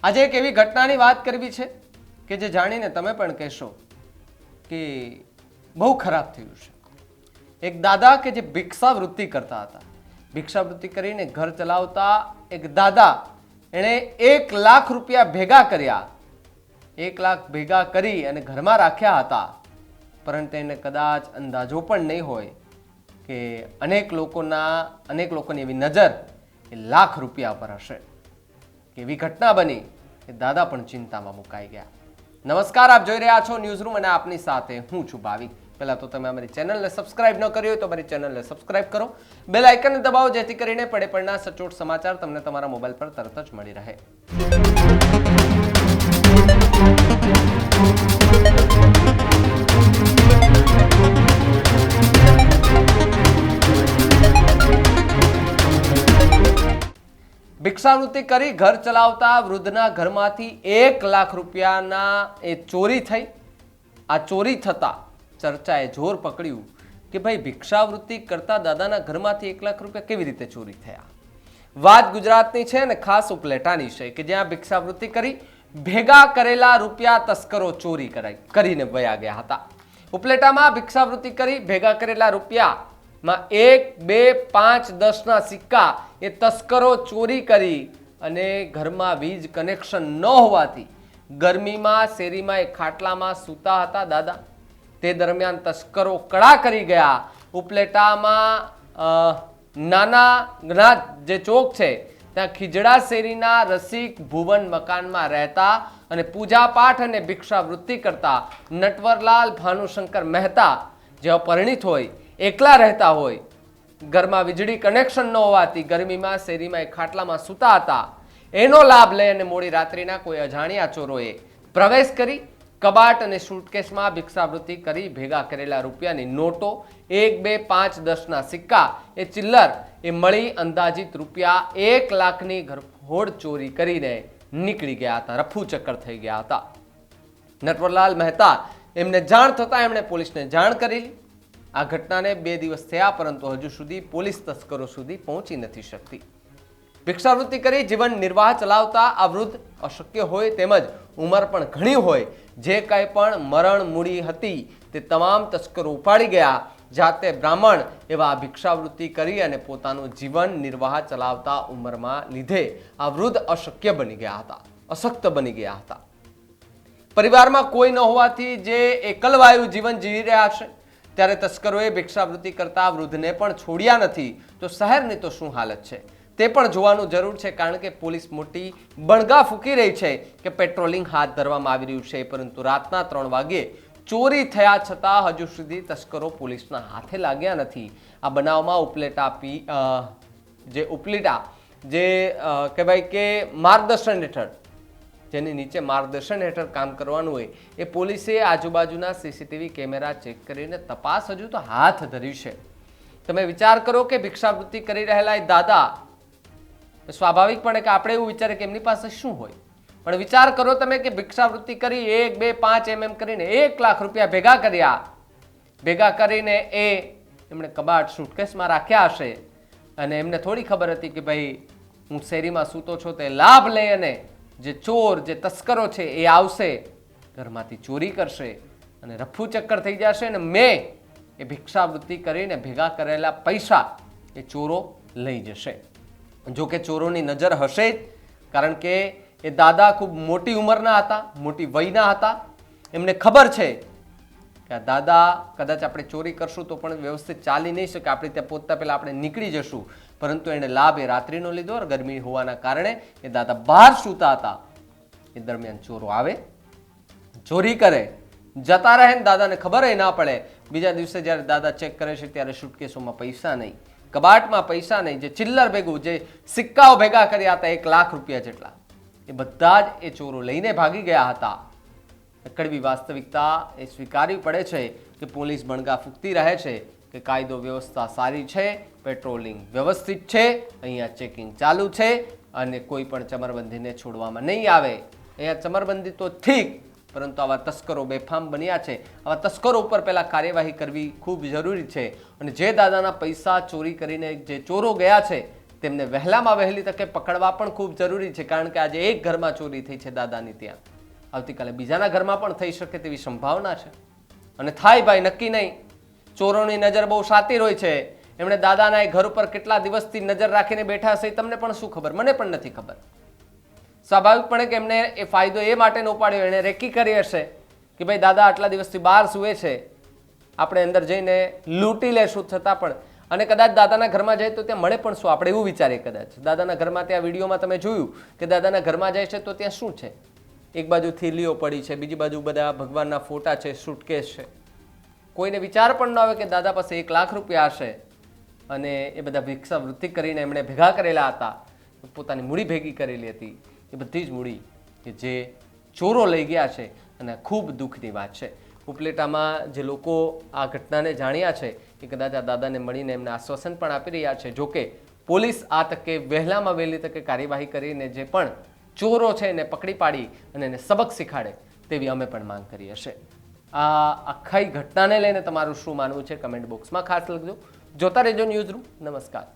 આજે એક એવી ઘટનાની વાત કરવી છે કે જે જાણીને તમે પણ કહેશો કે બહુ ખરાબ થયું છે. એક દાદા કે જે ભિક્ષાવૃત્તિ કરતા હતા, ભિક્ષાવૃત્તિ કરીને ઘર ચલાવતા એક દાદા, એણે 1 લાખ રૂપિયા ભેગા કર્યા. 1 લાખ ભેગા કરી અને ઘરમાં રાખ્યા હતા, પરંતુ એને કદાચ અંદાજો પણ નહીં હોય કે અનેક લોકોની એવી નજર એ લાખ રૂપિયા પર હશે. કેવી ઘટના બની કે દાદા પણ ચિંતામાં મુકાઈ ગયા. નમસ્કાર, આપ જોઈ રહ્યા છો ન્યૂઝરૂમ અને આપની સાથે હું છું ભાવિક. પહેલા તો તમે અમારી ચેનલને સબસ્ક્રાઇબ ન કરી હોય તો અમારી ચેનલને સબસ્ક્રાઇબ કરો, બેલ આઇકનને દબાવો જેથી કરીને પડે પડના સચોટ સમાચાર તમને તમારા મોબાઈલ પર તરત જ મળી રહે. ભિક્ષાવૃત્તિ કરી ઘર ચલાવતા વૃદ્ધના ઘરમાંથી 1 લાખ રૂપિયાના એ ચોરી થઈ. આ ચોરી થતા ચર્ચાએ જોર પકડ્યું કે ભાઈ ભિક્ષાવૃત્તિ કરતા દાદાના ઘરમાંથી 1 લાખ રૂપિયા કેવી રીતે ચોરી થયા. વાત ગુજરાતની છે અને ખાસ ઉપલેટાની છે કે જ્યાં ભિક્ષાવૃત્તિ કરી ભેગા કરેલા રૂપિયા તસ્કરો ચોરી કરીને વયા ગયા હતા. ઉપલેટામાં ભિક્ષાવૃત્તિ કરી ભેગા કરેલા રૂપિયા માં 1, 2, 5, 10ના સિક્કા એ તસ્કરો ચોરી કરી અને ઘરમાં વીજ કનેક્શન ન હોવાથી ગરમીમાં શેરીમાં એક ખાટલામાં સૂતા હતા દાદા. તે દરમિયાન તસ્કરો કડા કરી ગયા. ઉપલેટામાં નાના જે ચોક છે ત્યાં ખીજડા શેરીના રસિક ભુવન મકાનમાં રહેતા અને પૂજા પાઠ અને ભિક્ષાવૃત્તિ કરતા નટવરલાલ ભાનુશંકર મહેતા જેઓ પરિણીત હોય, એકલા રહેતા હોય, ઘરમાં વીજળી કનેક્શન ન હોવાથી ગરમીમાં શેરીમાં એક ખાટલામાં સૂતા હતા. એનો લાભ લઈ અને મોડી રાત્રિના કોઈ અજાણ્યા ચોરોએ પ્રવેશ કરી કબાટ અને સુટકેસમાં ભિક્ષાવૃત્તિ કરી ભેગા કરેલા રૂપિયાની નોટો, 1, 2, 5, 10ના સિક્કા એ ચિલ્લર એ મળી અંદાજિત રૂપિયા 1 લાખની ઘરફોડ ચોરી કરીને નીકળી ગયા હતા. રફુ ચક્કર થઈ ગયા હતા. નટવરલાલ મહેતા એમને જાણ થતા એમણે પોલીસને જાણ કરી. આ ઘટનાને 2 દિવસ થયા પરંતુ હજુ સુધી પોલીસ તસ્કરો સુધી પહોંચી નથી શકતી. ભિક્ષાવૃત્તિ કરી જીવન નિર્વાહ ચલાવતા આ વૃદ્ધ અશક્ય હોય તેમજ ઉંમર પણ ઘણી હોય, જે કંઈ પણ મરણ મૂડી હતી તે તમામ તસ્કરો ઉપાડી ગયા. જાતે બ્રાહ્મણ એવા ભિક્ષાવૃત્તિ કરી અને પોતાનું જીવન નિર્વાહ ચલાવતા ઉંમરમાં લીધે આ વૃદ્ધ અશક્ય બની ગયા હતા, અશક્ત બની ગયા હતા. પરિવારમાં કોઈ ન હોવાથી જે એકલવાયુ જીવન જીવી રહ્યા છે ત્યારે તસ્કરોએ ભિક્ષાવૃત્તિ કરતા વૃદ્ધને પણ છોડ્યા નથી. તો શહેરની તો શું હાલત છે તે પણ જોવાનું જરૂર છે, કારણ કે પોલીસ મોટી બણગા ફૂંકી રહી છે કે પેટ્રોલિંગ હાથ ધરવામાં આવી રહ્યું છે, પરંતુ રાતના 3 વાગ્યે ચોરી થયા છતાં હજુ સુધી તસ્કરો પોલીસના હાથે લાગ્યા નથી. આ બનાવમાં ઉપલેટા જે કહેવાય કે માર્ગદર્શન હેઠળ, જેની નીચે માર્ગદર્શન હેઠળ કામ કરવાનું હોય એ પોલીસે આજુબાજુના સીસીટીવી કેમેરા ચેક કરીને તપાસ હજુ તો હાથ ધરી છે. તમે વિચાર કરો કે ભિક્ષાવૃત્તિ કરી રહેલા એ દાદા, સ્વાભાવિકપણે કે આપણે એવું વિચારે કે એમની પાસે શું હોય, પણ વિચાર કરો તમે કે ભિક્ષાવૃત્તિ કરી 1, 2, 5 એમ કરીને 1 લાખ રૂપિયા ભેગા કર્યા. ભેગા કરીને એમણે કબાટ સુટકેસમાં રાખ્યા હશે અને એમને થોડી ખબર હતી કે ભાઈ હું શેરીમાં સૂતો છો તે લાભ લઈ અને જે ચોર, જે તસ્કરો છે એ આવશે, ઘરમાંથી ચોરી કરશે અને રફુ ચક્કર થઈ જશે અને એ ભિક્ષાવૃત્તિ કરીને ભેગા કરેલા પૈસા એ ચોરો લઈ જશે. જો કે ચોરોની નજર હશે જ, કારણ કે એ દાદા ખૂબ મોટી ઉંમરના હતા, મોટી વયના હતા. એમને ખબર છે કે આ દાદા કદાચ આપણે ચોરી કરશું તો પણ વ્યવસ્થિત ચાલી નહીં શકે, આપણે ત્યાં પહોંચતા પહેલાં આપણે નીકળી જશું. પરંતુ એને લાભ એ રાત્રિનો લીધો. ગરમી હોવાના કારણે એ દાદા બહાર સૂતા હતા. એ દરમિયાન ચોરો આવે, ચોરી કરે, જતા રહે ને દાદાને ખબર ના પડે. બીજા દિવસે જ્યારે દાદા ચેક કરે છે ત્યારે સુટકેસોમાં પૈસા નહીં, કબાટમાં પૈસા નહીં, જે ચિલ્લર ભેગું, જે સિક્કાઓ ભેગા કર્યા હતા 1 લાખ રૂપિયા જેટલા, એ બધા જ એ ચોરો લઈને ભાગી ગયા હતા. કડવી વાસ્તવિકતા એ સ્વીકારવી પડે છે કે પોલીસ બણગા ફૂંકતી રહે છે કે કાયદો વ્યવસ્થા સારી છે, પેટ્રોલિંગ વ્યવસ્થિત છે, અહીંયા ચેકિંગ ચાલુ છે અને કોઈ પણ ચમરબંધીને છોડવામાં નહીં આવે. અહીંયા ચમરબંધી તો ઠીક, પરંતુ આવા તસ્કરો બેફામ બન્યા છે. આવા તસ્કરો ઉપર પહેલા કાર્યવાહી કરવી ખૂબ જરૂરી છે. અને જે દાદાના પૈસા ચોરી કરીને જે ચોરો ગયા છે તેમને વહેલામાં વહેલી તકે પકડવા પણ ખૂબ જરૂરી છે, કારણ કે આજે એક ઘરમાં ચોરી થઈ છે દાદાની ત્યાં, આવતીકાલે બીજાના ઘરમાં પણ થઈ શકે તેવી સંભાવના છે. અને થાય ભાઈ નક્કી નહીં. ચોરોની નજર બહુ શાતીર હોય છે. એમણે દાદાના એ ઘર ઉપર કેટલા દિવસથી નજર રાખીને બેઠા હશે તમને પણ શું ખબર, મને પણ નથી ખબર. સ્વાભાવિકપણે કે એમને એ ફાયદો એ માટે ન ઉપાડ્યો, એણે રેકી કરી હશે કે ભાઈ દાદા આટલા દિવસથી બહાર સૂવે છે, આપણે અંદર જઈને લૂંટી લેશું. છતાં પણ અને કદાચ દાદાના ઘરમાં જાય તો ત્યાં મળે પણ શું, આપણે એવું વિચારીએ. કદાચ દાદાના ઘરમાં ત્યાં વિડીયોમાં તમે જોયું કે દાદાના ઘરમાં જાય છે તો ત્યાં શું છે, એક બાજુ થેલીઓ પડી છે, બીજી બાજુ બધા ભગવાનના ફોટા છે, સુટકેસ છે. કોઈને વિચાર પણ ન આવે કે દાદા પાસે 1 લાખ રૂપિયા હશે અને એ બધા ભિક્ષાવૃત્તિ કરીને એમણે ભેગા કરેલા હતા, પોતાની મૂડી ભેગી કરેલી હતી, એ બધી જ મૂડી કે જે ચોરો લઈ ગયા છે. અને ખૂબ દુઃખની વાત છે. ઉપલેટામાં જે લોકો આ ઘટનાને જાણ્યા છે એ કદાચ આ દાદાને મળીને એમને આશ્વાસન પણ આપી રહ્યા છે. જોકે પોલીસ આ તકે વહેલામાં વહેલી તકે કાર્યવાહી કરીને જે પણ ચોરો છે એને પકડી પાડી અને એને સબક શીખાડે તેવી અમે પણ માંગ કરી હશે. આ આખી ઘટનાને લઈને તમારું શું માનવું છે કમેન્ટ બોક્સમાં ખાસ લખજો. જોતા રહેજો ન્યૂઝરૂમ. નમસ્કાર.